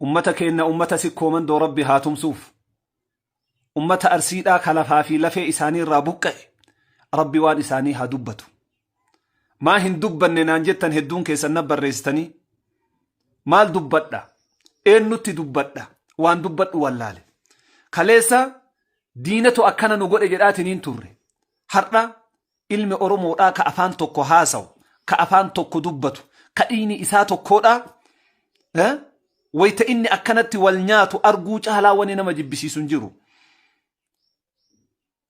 أمتك إن أمتا سكو من دو ربي هاتم سوف أمتا أرسيدا كلفا في لفي إساني رابوك ربي وان إساني هدوبتو ما هن دبن نانجتن هدون كيسا نبر ريستني مال دبتنا إن نتي دبتنا وان دبت واللالي كاليسا دينتو أكنا نقول إجرات ننتوري حرنا علم أرمو كأفان توكو هاسو كأفان توكو دبتو كأيني إساتو كودا ويتا إني أكنت والنياتو أرجو جهلا وننا مجبسي سنجرو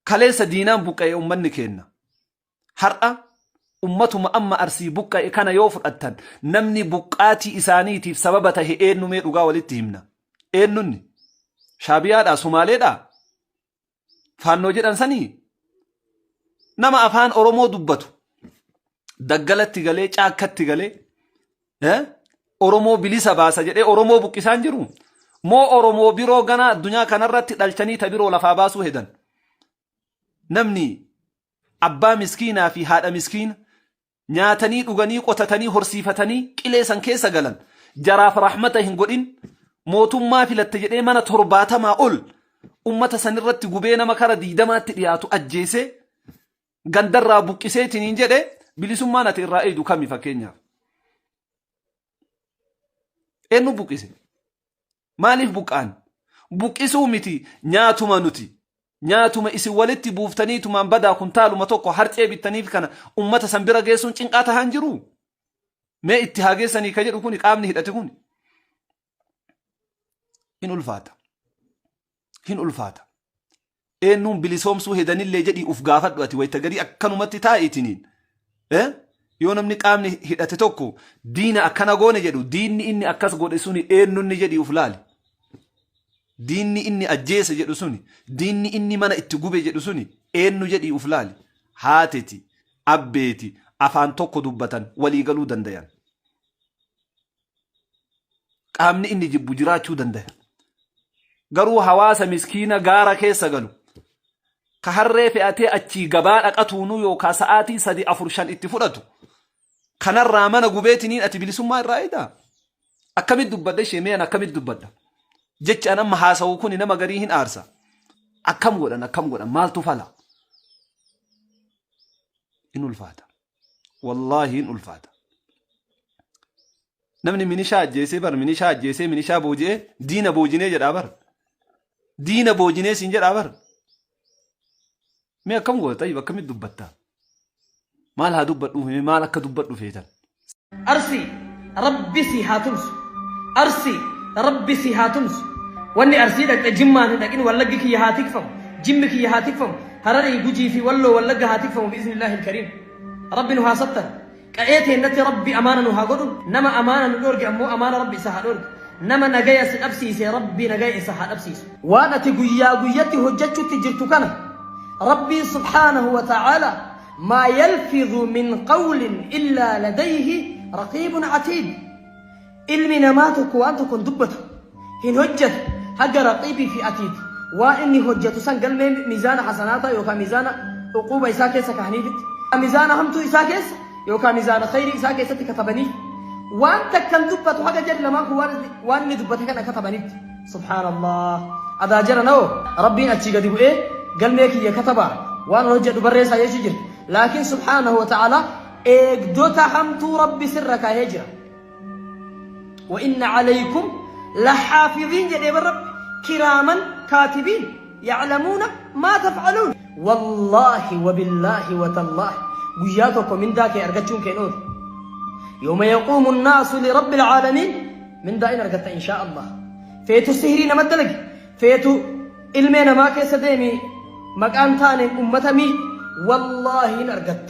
كاليسا دينان بوكاي أمني كينا حرنا أمتو أما أرسي بوكاي كان يوفر أتن نمني بوكاتي إسانيتي بسببته إين نمير وغاولتهمنا إين نني شابيادا سوماليدا فانو جدان سني نما أفان أرومو دبتو دقلت تغلي چاكت تغلي أرومو بليسا باسا جده أرومو بكسان جرو مو أرومو بيرو غنا الدنيا كانرات دلچني تبيرو لفاباسو هدن نمني أبا مسكينا في هذا مسكين نياتني دغني قوتتني هرسيفتني قليسان كيسا غلن جراف رحمته هنقولين موتم ما في لتجده من ترباتا ما أول أمتا سنرت غبينا مكارا ديدمات رياتو أجيسي غندر رابوكيسي تنينجده بلسمانة الرائد كامي فكينيا إنو بوكيسي ماليف بوكان بوكيسو متي نياتو نوتي نياتو إسي والتي بوفتنيتو من بدا كنتالو متوكو هارتي بالتنيف كان أمتا سنبرا جيسون چنقاتا هنجرو ما اتهاجيساني كجر كوني قامني هدأتي كوني هن ألفاتا إنهم بلسومسو هداني اللي جدي أفقافت دواتي ويتقري أكانو متي تائتنين يونم نقامني هدأتي توكو دين أكانا غوني جدو دين إني أكاس غوني سوني إنو نجدي أفلالي دين إني أجيس جدو سوني دين إني مانا اتقوبي جدو سوني إنو جدي أفلالي هاتتي أبيتي أفان توكو دبتان ولي قلو دنديان قامني إني جبو جراتشو دنديان garuu hawaasa miskiina gaara keessa galu ka harree fe'atee achi gabaa dhaqatuunu yookaa sa'aatii 3-4 itti fudhatu kanarraa mana gubeetiniin ati bilisummaa irraa eeda akkamit dubbadda sheemeen akkamit dubbadda jecha nama haasawu kun nama garii hin aarsa akkam godhan maaltu fala in ulfaata wallahi in ulfaata namni minishaa ajjeesee minishaa booji'ee diina boojinee jedhaa bar دينا بوجيني سنجر عبر مي كم قول طيب كم الدبتة ما لها دبت وهي ما لك دبت وفيتن أرسي ربي سيهاتمس أرسي ربي سيهاتمس واني أرسي لك جمان لكن ولقك يهاتك فم جمك يهاتك فم هرري بوجي في ولو ولق هاتك فم بإذن الله الكريم ربي نهاسته كأيتي نتي ربي أمانا نهاقود نما أمانا نورج أمو أمانا ربي سهادورج نما نجايس أبسيس ربي نجايس حد أبسيس وأنا تجيتي هجتشو تجرتو كنا ربي سبحانه وتعالى ما يلفظ من قول إلا لديه رقيب عتيد علمي نماتك وأنتك دبته هن هجت حق رقيبي في عتيد وإني هجت سنقل ميزان حسناتا يوكا ميزان عقوبة إساكيسا كهنيفت ميزان همتو إساكيس يوكا ميزان خيري إساكيسا كتبني وانت كان دبت حاجه جل ما هو وان دبت كان كتبنيت سبحان الله ادا جرنو ربي اتشي غدي ايه قال ميك يا كتبا وان وجد بريسا يجر لكن سبحانه وتعالى اقدوت حمت ربي سرك هجر وان عليكم لحافظين جدي برب كراما كاتبين يعلمون ما تفعلون والله وبالله وتالله وياكم من ذاك ارجتون كينور يوم يقوم الناس لرب العالمين من دائنا ركت إن شاء الله فيتو السهرين مدلق فيتو إلمينا ما كيس ديمي مكان تاني أمتمي والله نرقت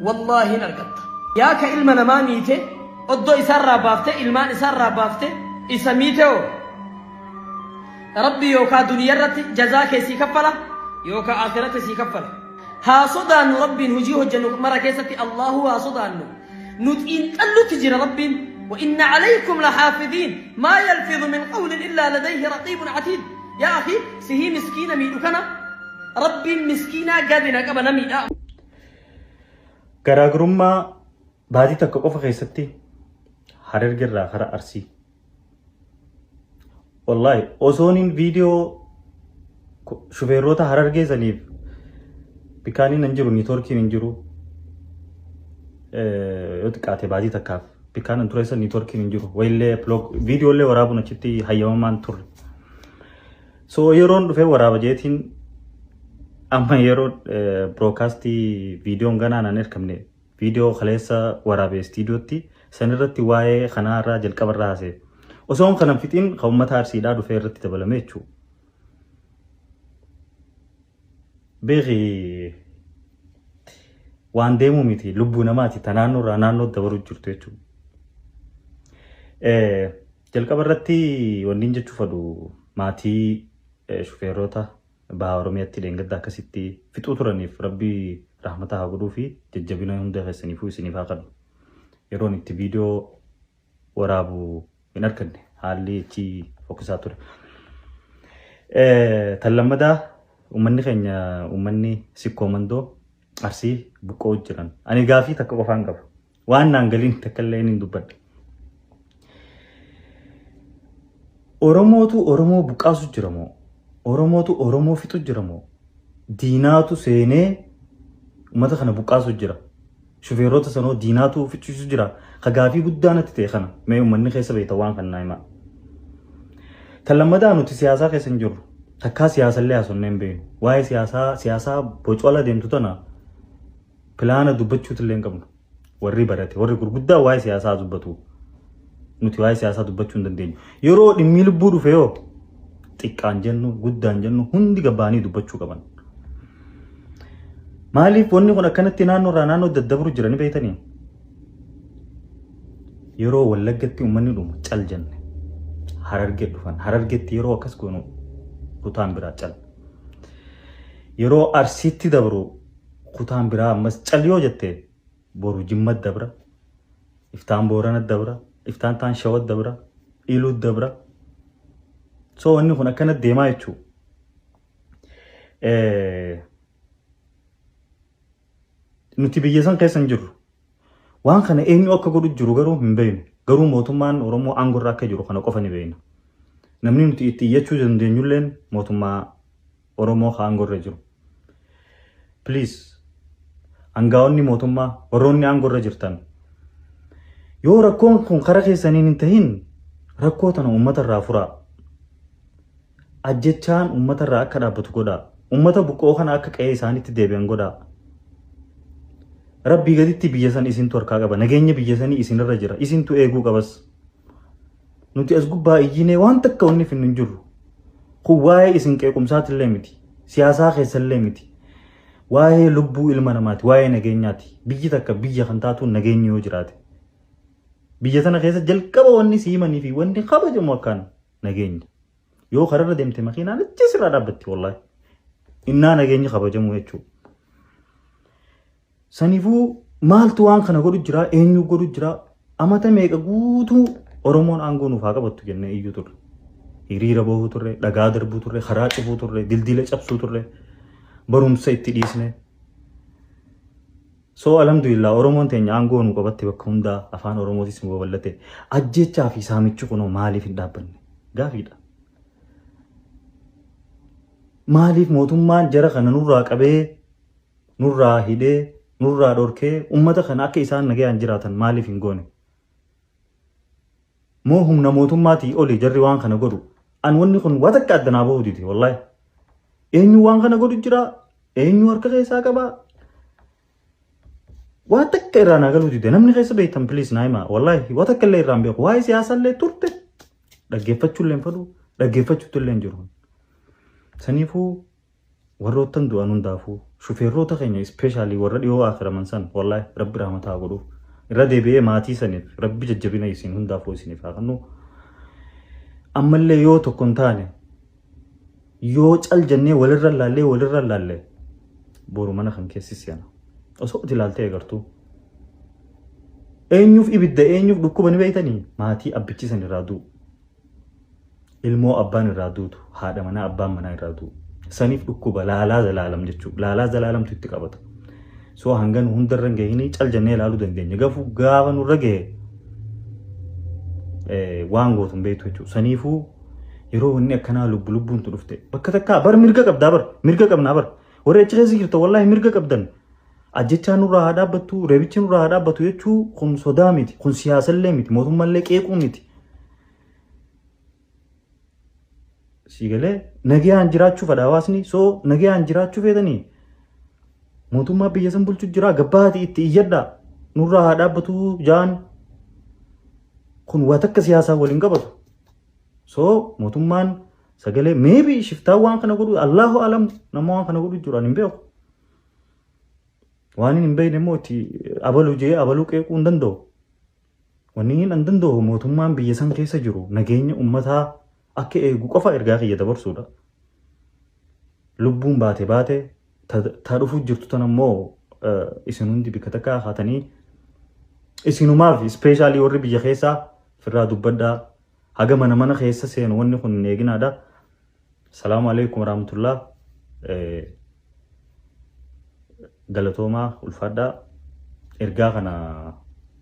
والله نرقت ياك إلمنا ما ميته أدو إسار رابافته إلمان إسار رابافته إسميته ربي يوكا دنيا رت جزاك سيكفلا يوكا آخرت سيكفلا ها صدان ربي هجيه جنوك مرة كيستي الله ها صدان نتئن قلو تجر ربي وإن عليكم لحافظين ما يلفظ من قول إلا لديه رقيب عتيد يا أخي سهي مسكينة ميدوكنا ربي مسكينة قادنا قبنا ميدا غراغرما بادي تكوكو فخيستي حرر جرا خرا أرسي wallahi osooniin viidiyoo shufeerroota Harargee saniif bikaaniin hin jiru niitoorkiin hin jiru yoo xiqqaate baatii takkaaf bikaan ture san niitoorkiin hin jiru wayillee viidiyoolee waraabuun achitti hayyamamaan turre so yeroon dhufee waraaba jeetiin amma yeroo broadcastii viidiyoon ganaan an erkamne viidiyoo kaleessa waraabee istiidiyootti sanirratti waa'ee kanaarraa jalqabarraa haasee osoon kanan fixiin ka uummata Arsiidhaa dhufee irratti dabalame jechuudha. Beeki waan deemuu miti lubbuu namaati tanaannoorraa naannoo dabaruu jirtu jechuudha. Jalqabarratti wanni jechuu fedhu maatii shufeerroota baha Oromiyaatti dheengadda akkasitti fixuu turaniif rabbii rahmata haa godhuu fi jajjabina hunda keessaniifuu isiniif haa kadhu. Yeroon itti viidiyoo waraabu hin arganne haalli ichi fokkisaa ture. Tan lammadaa uummanni keenya uummanni sikkoo mandoo Arsii buqqoo jiran. Ani gaafii takka qofaan qaba. Waan naan galiin takka illee hin dubbadhe. Oromootu Oromoo buqqaasu jira moo? Oromootu Oromoo fixu jira moo? Diinaatu seenee uummata kana buqqaasu jira. Shufeerroota sanoo diinaatu fixuusu jira. Ka gaafii guddaa natti ta'e kana mee uummanni keessa beekta waan kan naa'imaa. Tan lammadaa nuti siyaasaa keessa hin jirru. Takkaa siyaasallee haasofnee hin beeknu. Waa'ee siyaasaa bocola deemtu tana pilaana dubbachuutu illee hin qabnu. Warri barate warri gurguddaa waa'ee siyaasaa dubbatu. Nuti waa'ee siyaasaa dubbachuu hin dandeenyu. Yeroo dhimmi lubbuu dhufe yoo xiqqaan jennu guddaan jennu hundi gabbaanii dubbachuu qaban. Maaliif wanni kun akkanatti naannoorraa naannoo daddabru jiranii beektanii? Yeroo Wallaggatti uummanni dhumu cal jenne. Harargee dhufan. Harargeetti yeroo akkas goonu kutaan biraa cal. Yeroo Arsiitti dabru kutaan biraa ammas cal yoo jette boru Jimmat dabra. Iftaan Booranat dabra. Iftaan taan Shawat dabra. Iluut dabra. So wanni kun akkanatti deemaa jechuudha. Nuti biyya san keessa hin jirru. Waan kana eenyu akka godhu jiru garuu hin beeknu. Garuu mootummaan Oromoo aangorra akka jiru kana qofa ni beekna. Namni nuti itti iyyachuu dandeenyulleen mootummaa Oromoo ka aangorra jiru. Please hangaa'onni mootummaa warroonni aangorra jirtan yoo rakkoon kun karaa keessaniin hin tahin rakkoo tana uummata irraa furaa. Ajjechaan uummata irraa akka dhaabbatu godhaa. Uummata buqqoo kana akka qe'ee isaaniitti deebi'an godhaa. Rabbii gaditti biyya san isintu harkaa qaba. Nageenya biyya sanii isinirra jira. Isintu eeguu qabas. Nuti as gubbaa iyyinee waan takka wanni finnu hin jirru. Kun waa'ee isin qeequmsaati miti. Siyaasaa keessallee miti. Waa'ee lubbuu ilma namaati. Waa'ee nageenyaati. Biyyi takka biyya kan taatuun nageenyi yoo jiraate. Biyya sana keessa jalqaba wanni siimanii fi wanni kabajamu akkaan nageenya. Yoo kararra deemte makiinaan achi sirraa dhaabbatti wallahi. Innaa nageenyi kabajamu jechuudha. Sanifuu maaltu waan kana godhu jira? Eenyu godhu jira? Amata meeqa guutuu Oromoon aangoo nuuf haa qabattu jennee iyyuu turre. Hiriira bahuu turre, dhagaa darbuu turre, karaa cufuu turre, dildila cabsuu turre, barumsa itti dhiisne. So alhamdulillah Oromoon teenya aangoo nu qabatte bakka hundaa afaan Oromootis nu babal'ate. Ajjechaa fi saamichi kunoo maaliif hin dhaabbanne? Gaafiidha. Maaliif mootummaan jara kana nurraa qabee, nurraa hidhee, nurraa dhorkee uummata kana akka isaan nagayaan jiraatan maaliif hin goone? Moo humna mootummaatii oli jarri waan kana godhu. An wanni kun waa takka addanaa bahuu diti wallahi. Eenyu waan kana godhu jira? Eenyu harka keessaa qaba? Waa takka irraa naa galuu dite. Namni keessa beektan please naa himaa wallahi waa takka illee irraa hin beeku. Waa'ee siyaasallee turte dhaggeeffachuu illee hin fedhu dhaggeeffachuutu illee hin jiru. Sanifuu warroottan du'an hundaafuu shufeerroota keenya ispeeshaalii warra dhiyoo akiraman san wallahi rabbi rahmataa godhuuf irra deebi'ee maatii saniif rabbi jajjabina isin hundaafuu isiniif haa kennu. Ammallee yoo tokko hin taane yoo cal jennee walirra laallee boru mana kan keessis yana osoo itti ilaaltee agartuu. Eenyuuf ibidda eenyuuf dhukkuba ni beeytanii maatii abbichiisan irraa du'u. Ilmoo abbaan irraa duutu haadha manaa abbaan manaa irraa du'u. Saniif dhukkuba laalaa zalaalam jechuudha. Laalaa zalaalamtu itti qabata. So hangan hundarra gahini cal jennee ilaaluu dandeenya. Gaafu gaafa nurra gahe waan gootu hin beektu jechuudha. Saniifuu yeroo wanni akkanaa lubbuun tu dhufte bakka takkaa bar mirga qabdaa bar mirga qabnaa bar warra achi keessa jirtu wallahi mirga qabdan ajjechaa nurraa haa dhaabbattu reebichi nurraa haa dhaabbatu jechuu kun sodaa miti kun siyaasallee miti mootummaallee qeequu miti siigalee nagayaan jiraachuu fedha hawaasni soo nagayaan jiraachuu feetanii mootummaa biyya san bulchu jira gabbaati itti iyyadha nurraa haa dhaabbatu jaan kun waa takka siyaasaa waliin qabatu so mootummaan sagalee maybe shiftaa waan kana godhu Allahu alam nama waan kana godhu jiraan hin beeku waan hin beekne immoo itti abaluu jee abaluu qeequu hin danda'u wanni hin danda'u mootummaan biyya san keessa jiru nageenya ummataa akka eegu qofa ergaa kiyya dabarsuudha lubbuun baate taa dhufuu jirtu tan ammoo isin hundi bikka takkaa haatanii isinumaaf ispeeshaalii warri biyya keessaa firraa dubbaddaa haga mana keessa seenu wanni kun hin eeginaadha salaamu alaikum warahmatullah galatoomaa ulfaadhaa ergaa kana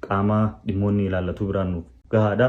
qaama dhimmoonni ilaallatu biraan gahaadha